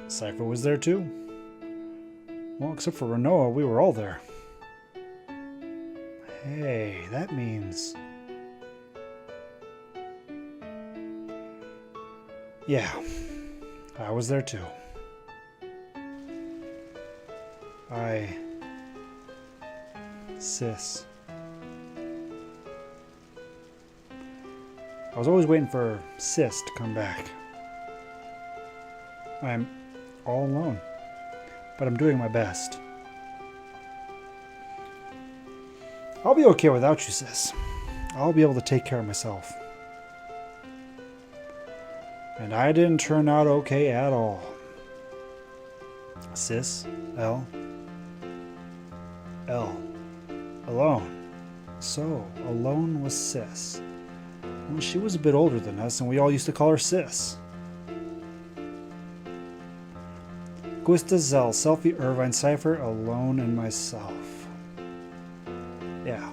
Cypher was there too. Well, except for Renoa, we were all there. Hey, that means... Yeah, I was there too. Sis. I was always waiting for Sis to come back. I'm all alone, but I'm doing my best. I'll be okay without you, Sis. I'll be able to take care of myself. And I didn't turn out okay at all. Sis, L. Alone. So, alone was Sis. Well, she was a bit older than us, and we all used to call her Sis. Gusta, Zell, Selfie, Irvine, Cypher, alone, and myself. Yeah.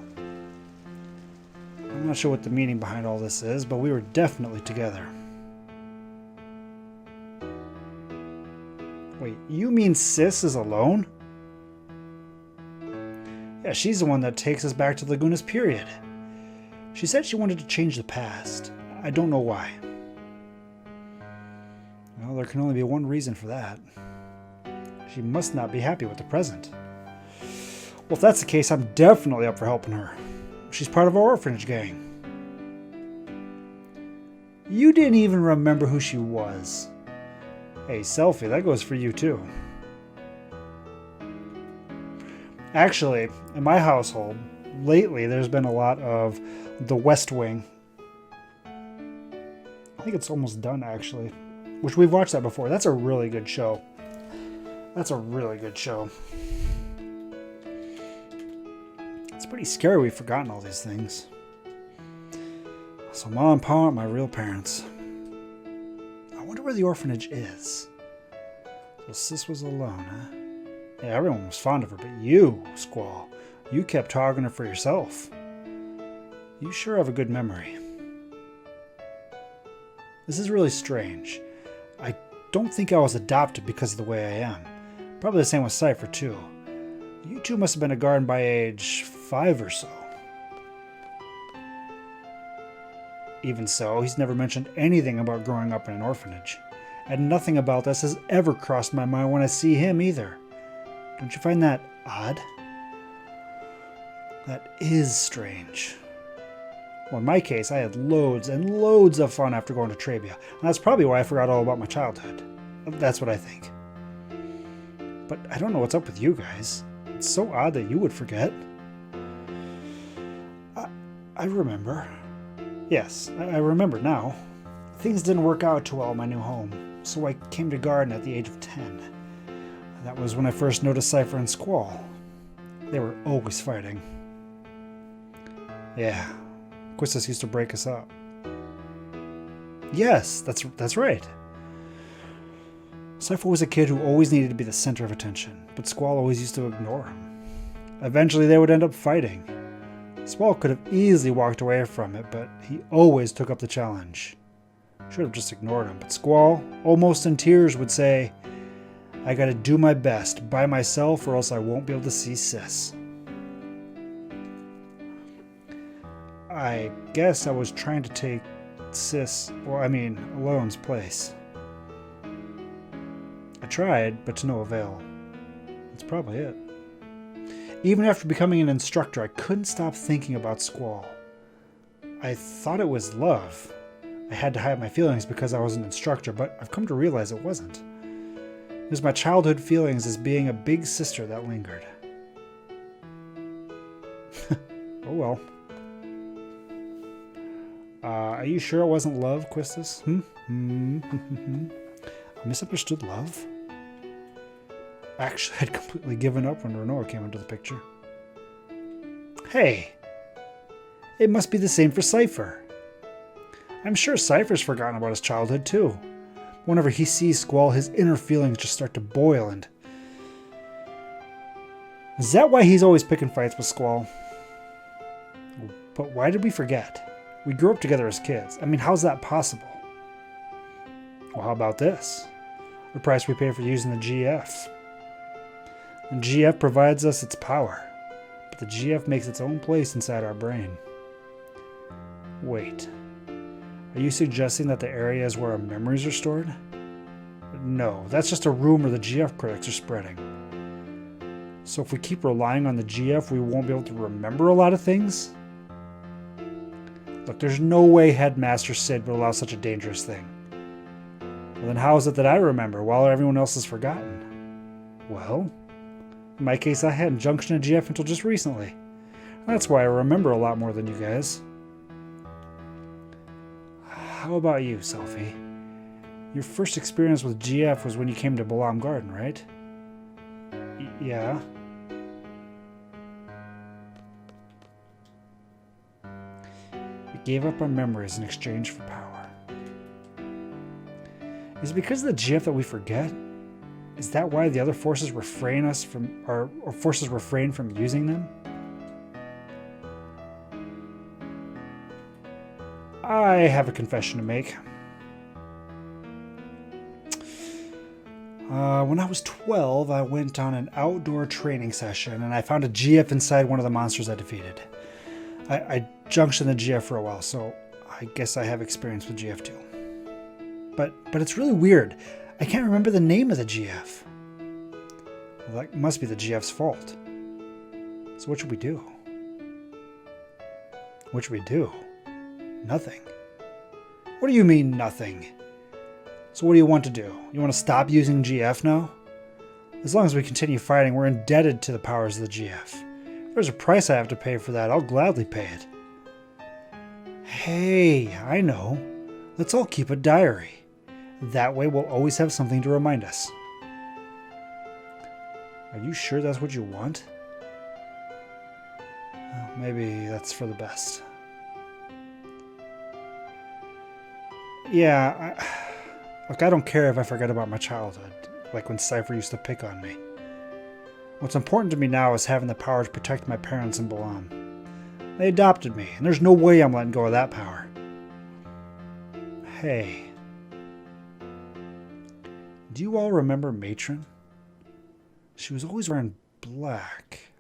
I'm not sure what the meaning behind all this is, but we were definitely together. Wait, you mean Sis is alone? Yeah, she's the one that takes us back to Laguna's period. She said she wanted to change the past. I don't know why. Well, there can only be one reason for that. She must not be happy with the present. Well, if that's the case, I'm definitely up for helping her. She's part of our orphanage gang. You didn't even remember who she was. Hey, Selfie, that goes for you too. Actually, in my household, lately there's been a lot of The West Wing. I think it's almost done, actually. Which we've watched that before. That's a really good show. That's a really good show. It's pretty scary we've forgotten all these things. So Mom and Pa aren't my real parents. I wonder where the orphanage is. So Sis was alone, huh? Yeah, everyone was fond of her, but you, Squall, you kept targeting her for yourself. You sure have a good memory. This is really strange. I don't think I was adopted because of the way I am. Probably the same with Cypher, too. You two must have been a garden by age 5 or so. Even so, he's never mentioned anything about growing up in an orphanage. And nothing about this has ever crossed my mind when I see him either. Don't you find that odd? That is strange. Well, in my case, I had loads and loads of fun after going to Trabia. And that's probably why I forgot all about my childhood. That's what I think. But I don't know what's up with you guys. It's so odd that you would forget. I remember. Yes, I remember now. Things didn't work out too well in my new home, so I came to Garden at the age of 10. That was when I first noticed Cypher and Squall. They were always fighting. Yeah, Quistis used to break us up. Yes, that's right. Cypher was a kid who always needed to be the center of attention, but Squall always used to ignore him. Eventually they would end up fighting. Squall could have easily walked away from it, but he always took up the challenge. Should have just ignored him, but Squall, almost in tears, would say, I gotta do my best by myself or else I won't be able to see Sis. I guess I was trying to take Alone's place. I tried, but to no avail. That's probably it. Even after becoming an instructor, I couldn't stop thinking about Squall. I thought it was love. I had to hide my feelings because I was an instructor, but I've come to realize it wasn't. It was my childhood feelings as being a big sister that lingered. Oh well. Are you sure it wasn't love, Quistis? I misunderstood love? Actually, I'd completely given up when Renoa came into the picture. Hey! It must be the same for Cypher. I'm sure Cypher's forgotten about his childhood, too. Whenever he sees Squall, his inner feelings just start to boil and... Is that why he's always picking fights with Squall? But why did we forget? We grew up together as kids. I mean, how's that possible? Well, how about this? The price we pay for using the GF. And GF provides us its power, but the GF makes its own place inside our brain. Wait, are you suggesting that the area is where our memories are stored? No, that's just a rumor the GF critics are spreading. So if we keep relying on the GF, we won't be able to remember a lot of things? Look, there's no way Headmaster Sid would allow such a dangerous thing. Well, then how is it that I remember while everyone else has forgotten? Well, in my case, I hadn't junctioned a GF until just recently. That's why I remember a lot more than you guys. How about you, Selphie? Your first experience with GF was when you came to Balam Garden, right? Yeah. We gave up our memories in exchange for power. Is it because of the GF that we forget? Is that why the other forces refrain us from, or forces refrain from using them? I have a confession to make. When I was 12, I went on an outdoor training session and I found a GF inside one of the monsters I defeated. I junctioned the GF for a while, so I guess I have experience with GF too. But it's really weird. I can't remember the name of the GF. Well, that must be the GF's fault. So what should we do? What should we do? Nothing. What do you mean, nothing? So what do you want to do? You want to stop using GF now? As long as we continue fighting, we're indebted to the powers of the GF. If there's a price I have to pay for that, I'll gladly pay it. Hey, I know. Let's all keep a diary. That way we'll always have something to remind us. Are you sure that's what you want? Well, maybe that's for the best. Yeah, Look, I don't care if I forget about my childhood, like when Cypher used to pick on me. What's important to me now is having the power to protect my parents in Balam. They adopted me, and there's no way I'm letting go of that power. Hey. Do you all remember Matron? She was always wearing black.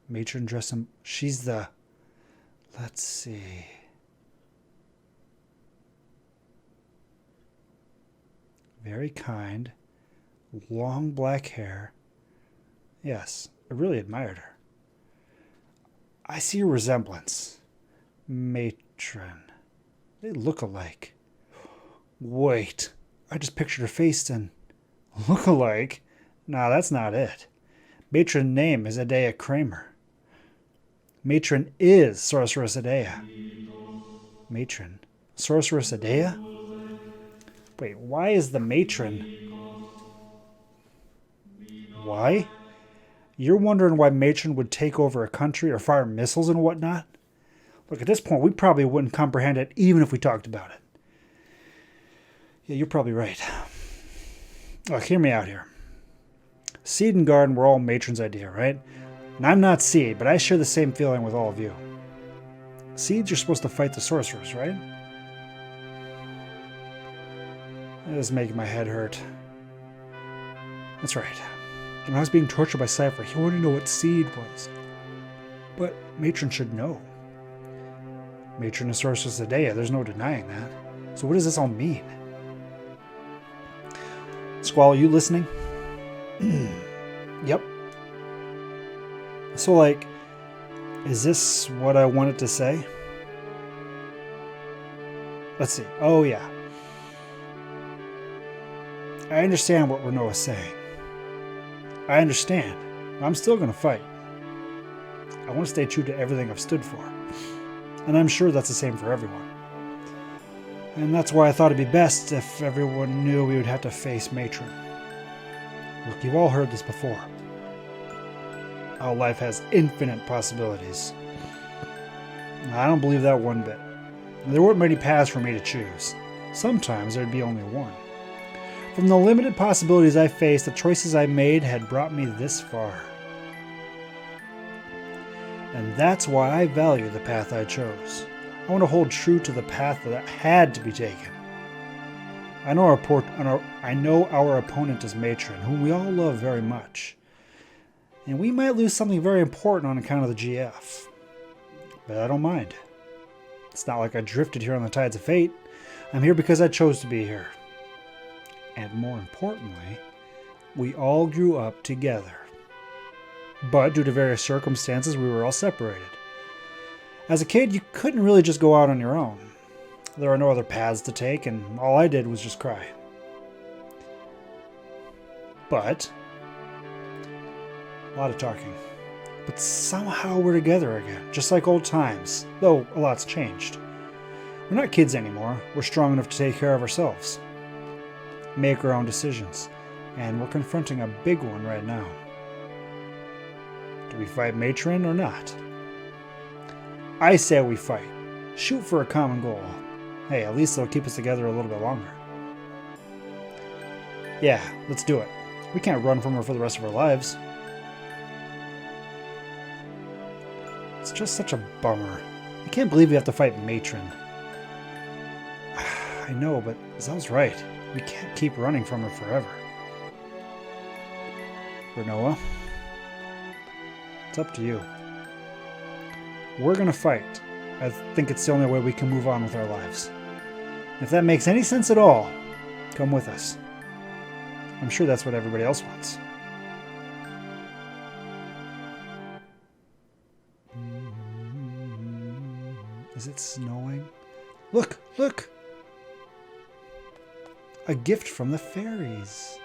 Matron dressed in... She's the... Let's see... Very kind, long black hair. Yes, I really admired her. I see a resemblance. Matron. They look alike. Wait, I just pictured her face and... Look alike? Nah, that's not it. Matron's name is Adea Kramer. Matron is Sorceress Adea. Matron? Sorceress Adea? Wait, why is the Matron... Why? You're wondering why Matron would take over a country or fire missiles and whatnot? Look, at this point, we probably wouldn't comprehend it even if we talked about it. Yeah, you're probably right. Look, hear me out here. Seed and Garden were all Matron's idea, right? And I'm not Seed, but I share the same feeling with all of you. Seeds are supposed to fight the sorcerers, right? This is making my head hurt. That's right. When I was being tortured by Cypher, he wanted to know what Seed was. But Matron should know. Matron is Sorceress Adea, there's no denying that. So what does this all mean? Squall, are you listening? Yep. So, like, is this what I wanted to say? Let's see. Oh, yeah. I understand what Renault is saying. I understand. I'm still going to fight. I want to stay true to everything I've stood for. And I'm sure that's the same for everyone. And that's why I thought it'd be best if everyone knew we would have to face Matron. Look, you've all heard this before. How life has infinite possibilities. I don't believe that one bit. There weren't many paths for me to choose. Sometimes there'd be only one. From the limited possibilities I faced, the choices I made had brought me this far. And that's why I value the path I chose. I want to hold true to the path that had to be taken. I know our opponent is Matron, whom we all love very much. And we might lose something very important on account of the GF. But I don't mind. It's not like I drifted here on the tides of fate. I'm here because I chose to be here. And more importantly, we all grew up together. But due to various circumstances, we were all separated. As a kid, you couldn't really just go out on your own. There are no other paths to take, and all I did was just cry. But a lot of talking. But somehow we're together again, just like old times, though a lot's changed. We're not kids anymore. We're strong enough to take care of ourselves, make our own decisions, and we're confronting a big one right now. Do we fight Matron or not? I say we fight. Shoot for a common goal. Hey, at least it'll keep us together a little bit longer. Yeah, let's do it. We can't run from her for the rest of our lives. It's just such a bummer. I can't believe we have to fight Matron. I know, but Zell's right. We can't keep running from her forever. Renoa, it's up to you. We're gonna fight. I think it's the only way we can move on with our lives. If that makes any sense at all, come with us. I'm sure that's what everybody else wants. Is it snowing? Look, look! A gift from the fairies.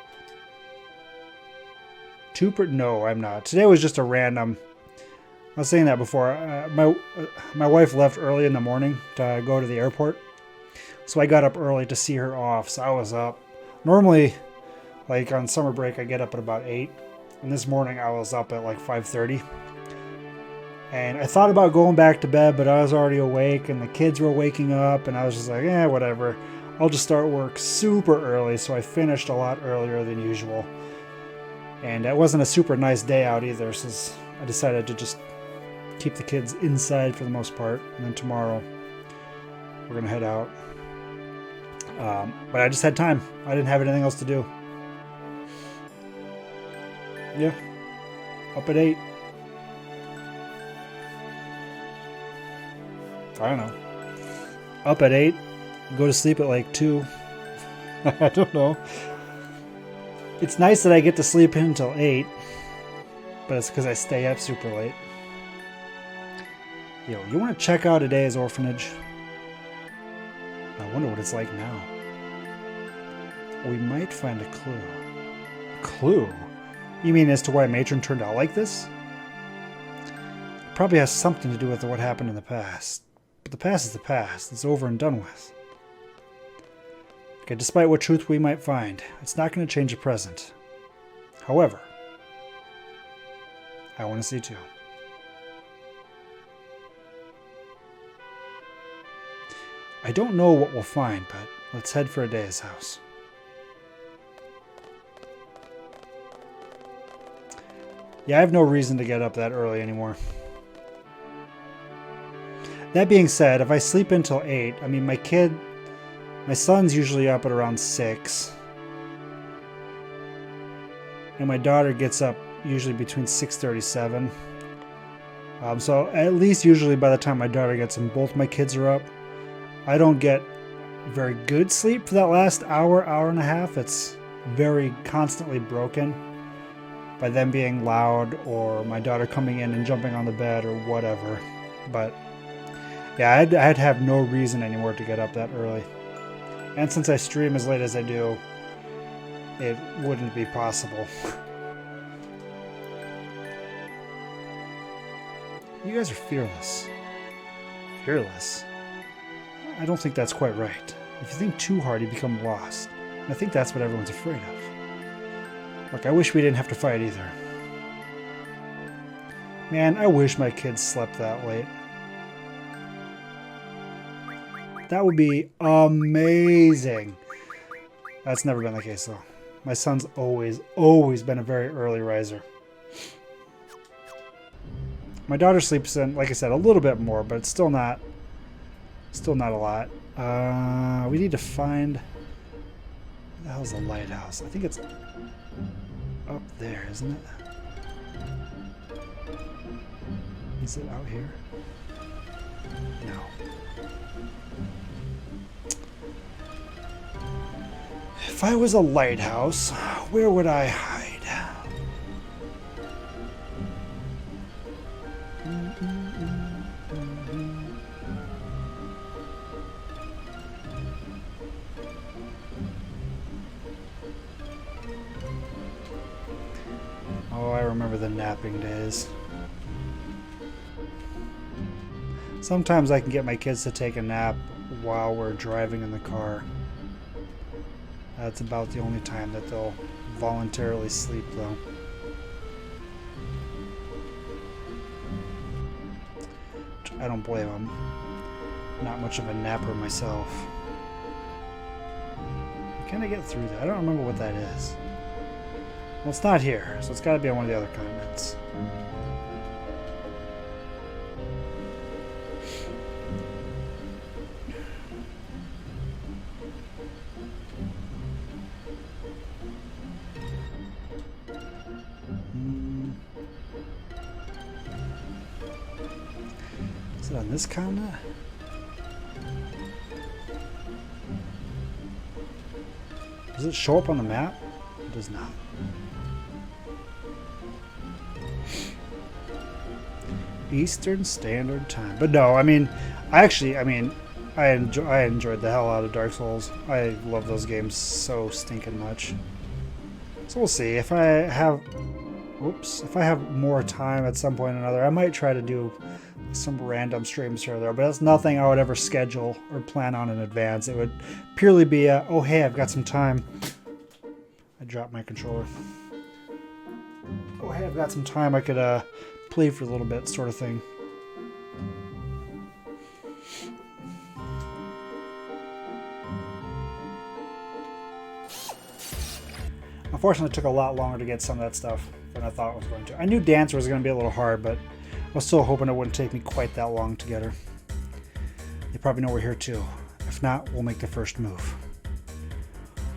No, I'm not. Today was just a random... I was saying that before. My wife left early in the morning to go to the airport. So I got up early to see her off. So I was up. Normally, like on summer break, I get up at about 8. And this morning I was up at like 5:30. And I thought about going back to bed, but I was already awake and the kids were waking up. And I was just like, whatever. I'll just start work super early. So I finished a lot earlier than usual. And it wasn't a super nice day out either. So I decided to just keep the kids inside for the most part. And then tomorrow we're going to head out. But I just had time. I didn't have anything else to do. Yeah. Up at 8. I don't know. Up at 8. Go to sleep at like 2. I don't know. It's nice that I get to sleep until 8. But it's because I stay up super late. Yo, you want to check out a day's orphanage? I wonder what it's like now. We might find a clue. Clue? You mean as to why Matron turned out like this? It probably has something to do with what happened in the past. But the past is the past. It's over and done with. Okay, despite what truth we might find, it's not going to change the present. However, I want to see too. I don't know what we'll find, but let's head for Adea's house. Yeah, I have no reason to get up that early anymore. That being said, if I sleep until 8, I mean my son's usually up at around 6. And my daughter gets up usually between 6:37. So at least usually by the time my daughter gets and both my kids are up, I don't get very good sleep for that last hour and a half. It's very constantly broken by them being loud or my daughter coming in and jumping on the bed or whatever. But yeah, I'd have no reason anymore to get up that early. And since I stream as late as I do, it wouldn't be possible. You guys are fearless. Fearless? I don't think that's quite right. If you think too hard, you become lost. And I think that's what everyone's afraid of. Look, I wish we didn't have to fight either. Man, I wish my kids slept that late. That would be amazing. That's never been the case though. My son's always been a very early riser. My daughter sleeps in, like I said, a little bit more, but it's still not a lot. We need to find The hell's a lighthouse? I think it's up there, isn't it? Is it out here? No. If I was a lighthouse, where would I hide? Oh, I remember the napping days. Sometimes I can get my kids to take a nap while we're driving in the car. That's about the only time that they'll voluntarily sleep, though. I don't blame them. Not much of a napper myself. Can I get through that? I don't remember what that is. Well, it's not here, so it's got to be on one of the other continents. Is it on this continent? Does it show up on the map? It does not. Eastern Standard Time. But no, I mean, I enjoyed the hell out of Dark Souls. I love those games so stinking much. So we'll see. If I have more time at some point or another, I might try to do some random streams here or there, but that's nothing I would ever schedule or plan on in advance. It would purely be a, oh hey, I've got some time. I dropped my controller. Oh hey, I've got some time, I could play for a little bit sort of thing. Unfortunately, it took a lot longer to get some of that stuff than I thought it was going to. I knew Dancer was going to be a little hard, but I was still hoping it wouldn't take me quite that long to get her. You probably know we're here too. If not, we'll make the first move.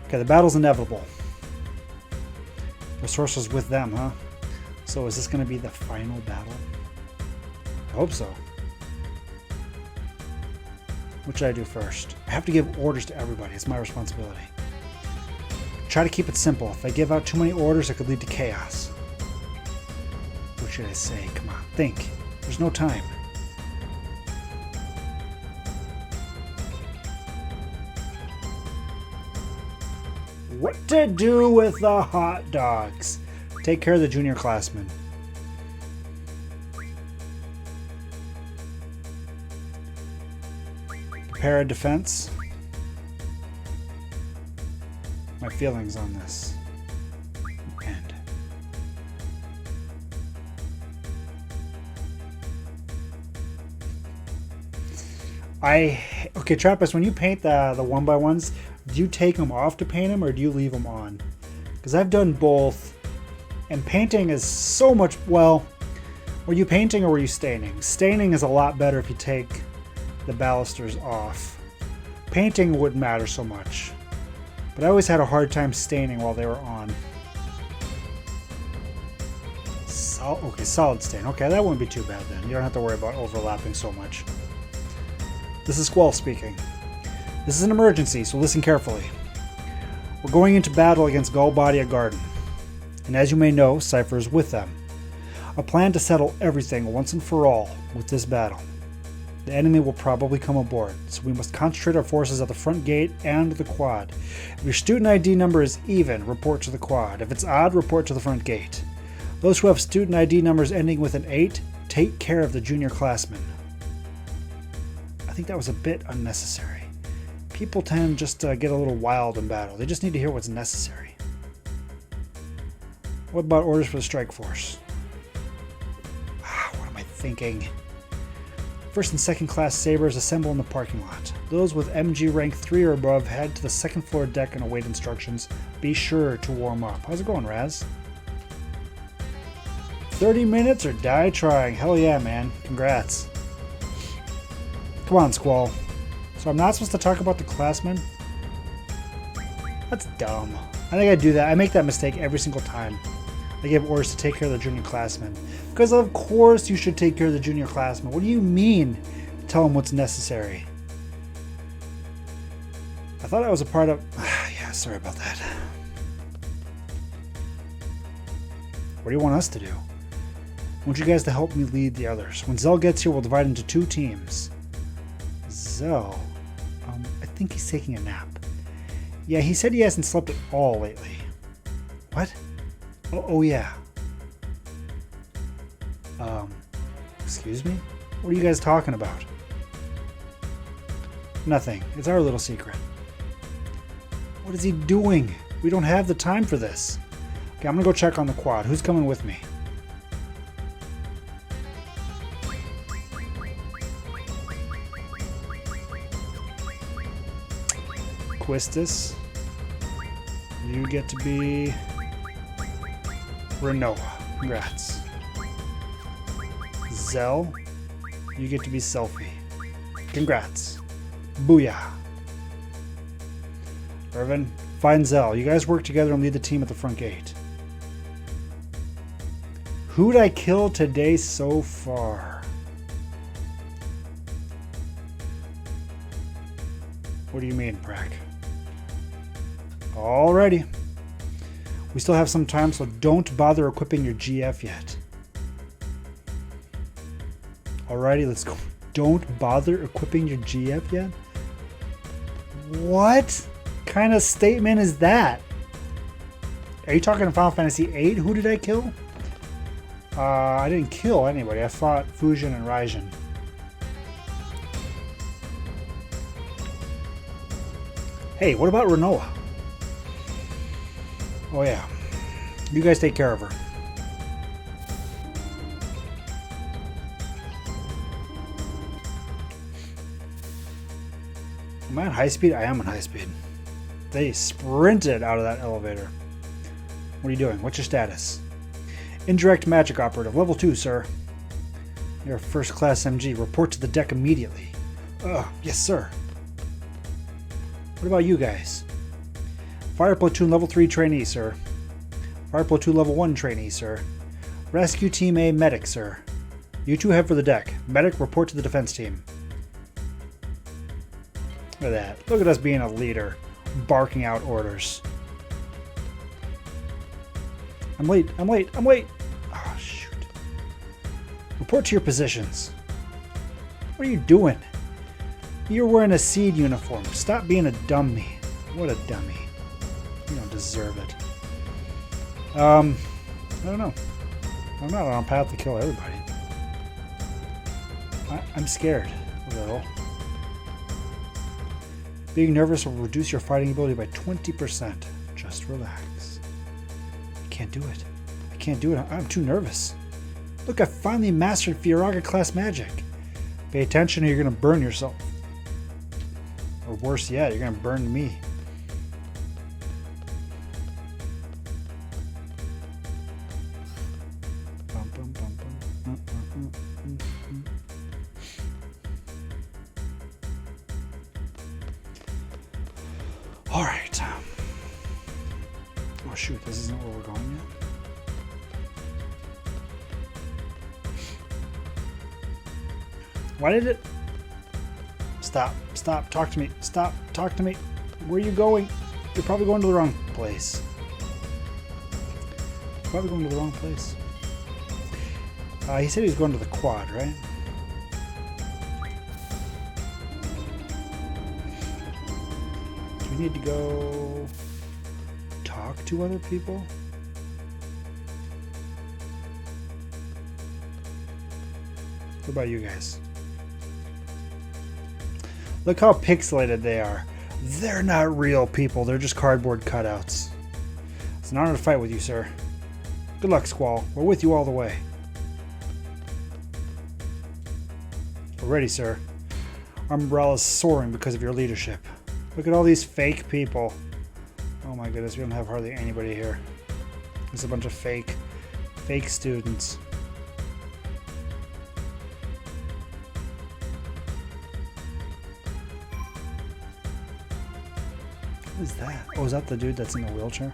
Okay, the battle's inevitable. Resources with them, huh? So is this going to be the final battle? I hope so. What should I do first? I have to give orders to everybody. It's my responsibility. Try to keep it simple. If I give out too many orders, it could lead to chaos. What should I say? Come on, think. There's no time. What to do with the hot dogs? Take care of the junior classmen. Prepare a defense. My feelings on this. End. Okay, Trappist, when you paint the one by ones, do you take them off to paint them or do you leave them on? Because I've done both, and painting is so much, well, were you painting or were you staining? Staining is a lot better if you take the balusters off. Painting wouldn't matter so much. But I always had a hard time staining while they were on. Okay, solid stain. Okay, that wouldn't be too bad then. You don't have to worry about overlapping so much. This is Squall speaking. This is an emergency, so listen carefully. We're going into battle against Galbadia Garden. And as you may know, Cypher is with them. A plan to settle everything once and for all with this battle. The enemy will probably come aboard, so we must concentrate our forces at the front gate and the quad. If your student ID number is even, report to the quad. If it's odd, report to the front gate. Those who have student ID numbers ending with an 8, take care of the junior classmen. I think that was a bit unnecessary. People tend just to get a little wild in battle. They just need to hear what's necessary. What about orders for the strike force? What am I thinking? First and second class sabers assemble in the parking lot. Those with MG rank 3 or above head to the second floor deck and await instructions. Be sure to warm up. How's it going, Raz? 30 minutes or die trying. Hell yeah, man. Congrats. Come on, Squall. So I'm not supposed to talk about the classmen? That's dumb. I think I do that. I make that mistake every single time. I give orders to take care of the junior classmen. Because of course you should take care of the junior classmen. What do you mean? Tell them what's necessary. I thought I was a part of... yeah, sorry about that. What do you want us to do? I want you guys to help me lead the others. When Zell gets here, we'll divide into 2 teams. Zell... I think he's taking a nap. Yeah, he said he hasn't slept at all lately. What? Oh yeah. Excuse me? What are you guys talking about? Nothing. It's our little secret. What is he doing? We don't have the time for this. Okay, I'm gonna go check on the quad. Who's coming with me? Quistis. You get to be Renoa. Congrats. Zell. You get to be Selfie. Congrats. Booyah. Irvin, find Zell. You guys work together and lead the team at the front gate. Who'd I kill today so far? What do you mean, Brack? Alrighty. We still have some time, so don't bother equipping your GF yet. Alrighty, let's go. Don't bother equipping your GF yet? What kind of statement is that? Are you talking Final Fantasy VIII? Who did I kill? I didn't kill anybody. I fought Fujin and Raijin. Hey, what about Renoa? Oh yeah. You guys take care of her. Am I on high speed? I am on high speed. They sprinted out of that elevator. What are you doing? What's your status? Indirect magic operative. Level 2, sir. You're a first class MG. Report to the deck immediately. Yes, sir. What about you guys? Fire platoon level 3 trainee, sir. Fire platoon level 1 trainee, sir. Rescue team A medic, sir. You two head for the deck. Medic, report to the defense team. Look at that. Look at us being a leader. Barking out orders. I'm late. I'm late. I'm late. Oh, shoot. Report to your positions. What are you doing? You're wearing a seed uniform. Stop being a dummy. What a dummy. You don't deserve it. I don't know. I'm not on a path to kill everybody. I'm scared a little. Being nervous will reduce your fighting ability by 20%. Just relax. I can't do it. I can't do it. I'm too nervous. Look, I finally mastered Fioraga class magic. Pay attention or you're going to burn yourself. Or worse yet, you're going to burn me. All right. Oh shoot, this isn't where we're going yet. Why did it? Stop. Stop. Talk to me. Stop. Talk to me. Where are you going? You're probably going to the wrong place. You're probably going to the wrong place. He said he was going to the quad, right? Do we need to go talk to other people? What about you guys? Look how pixelated they are. They're not real people. They're just cardboard cutouts. It's an honor to fight with you, sir. Good luck, Squall. We're with you all the way. We're ready, sir. Our umbrella's soaring because of your leadership. Look at all these fake people. Oh my goodness, we don't have hardly anybody here. There's a bunch of fake students. What is that? Oh, is that the dude that's in the wheelchair?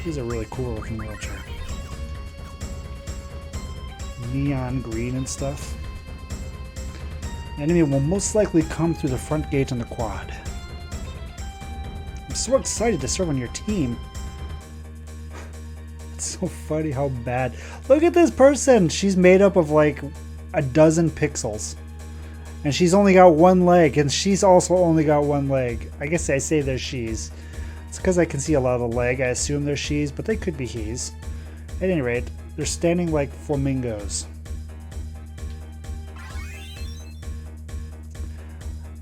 He's a really cool looking wheelchair. Neon green and stuff. The enemy will most likely come through the front gate on the quad. I'm so excited to serve on your team. It's so funny how bad. Look at this person. She's made up of like a dozen pixels. And she's only got one leg. And she's also only got one leg. I guess I say they're she's. It's because I can see a lot of the leg. I assume they're she's, but they could be he's. At any rate, they're standing like flamingos.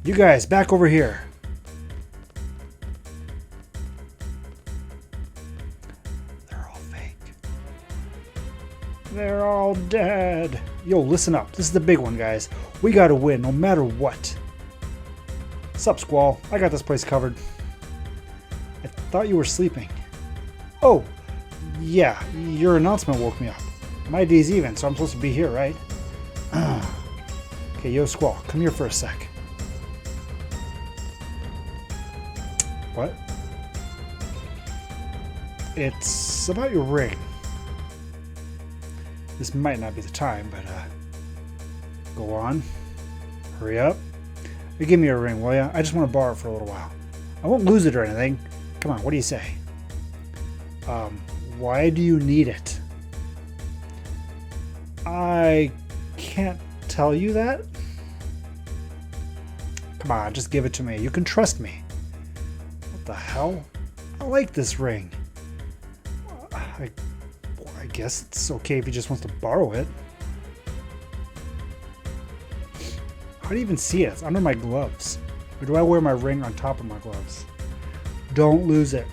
You guys, back over here. They're all fake. They're all dead. Yo, listen up. This is the big one, guys. We gotta win, no matter what. Sup, Squall? I got this place covered. I thought you were sleeping. Oh, yeah. Your announcement woke me up. My day's even, so I'm supposed to be here, right? Okay, yo, Squall, come here for a sec. What? It's about your ring. This might not be the time, but go on. Hurry up. You give me your ring, will ya? I just want to borrow it for a little while. I won't lose it or anything. Come on, what do you say? Why do you need it? I can't tell you that. Come on, just give it to me. You can trust me. What the hell? I like this ring. I guess it's okay if he just wants to borrow it. How do you even see it? It's under my gloves. Or do I wear my ring on top of my gloves? Don't lose it.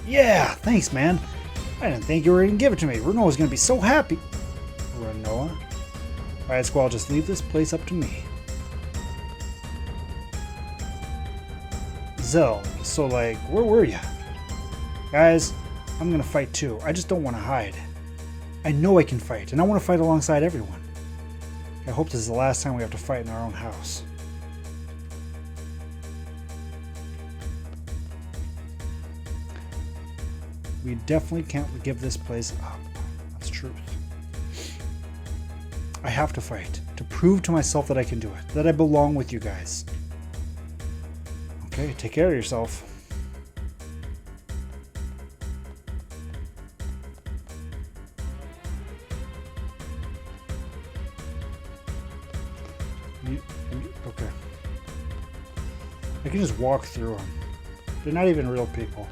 Yeah, thanks, man. I didn't think you were going to give it to me. Renoa's going to be so happy. Renoa? Alright, Squall, just leave this place up to me. Zell, so like, where were you? Guys, I'm going to fight too. I just don't want to hide. I know I can fight, and I want to fight alongside everyone. I hope this is the last time we have to fight in our own house. We definitely can't give this place up. That's truth. I have to fight, to prove to myself that I can do it, that I belong with you guys. Okay, take care of yourself. Okay. I can just walk through them. They're not even real people.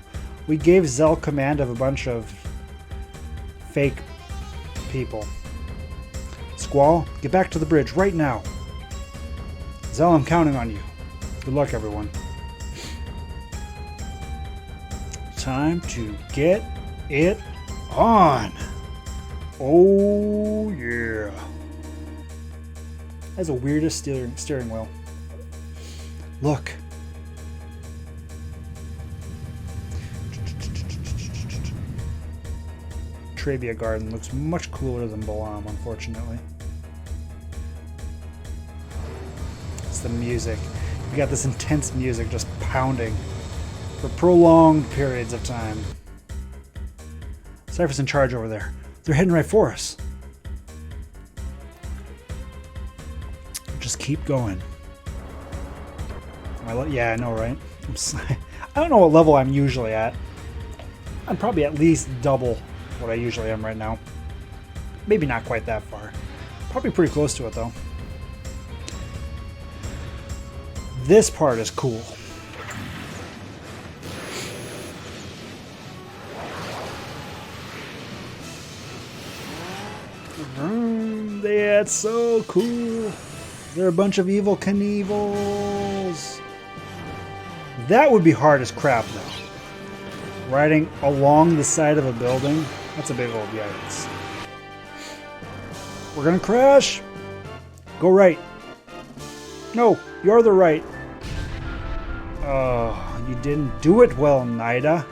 We gave Zell command of a bunch of fake people. Squall, get back to the bridge right now. Zell, I'm counting on you. Good luck, everyone. Time to get it on. Oh, yeah. That's the weirdest steering wheel. Look. Trabia Garden looks much cooler than Balam, unfortunately. It's the music. You got this intense music just pounding for prolonged periods of time. Cypher's in charge over there. They're heading right for us. Just keep going. Yeah, I know, right? I don't know what level I'm usually at. I'm probably at least double what I usually am right now. Maybe not quite that far. Probably pretty close to it, though. This part is cool. That's so cool. They're a bunch of evil Knievils. That would be hard as crap, though. Riding along the side of a building, that's a big old yikes. We're gonna crash. Go right. No, you're the right. Oh, you didn't do it well, Nida.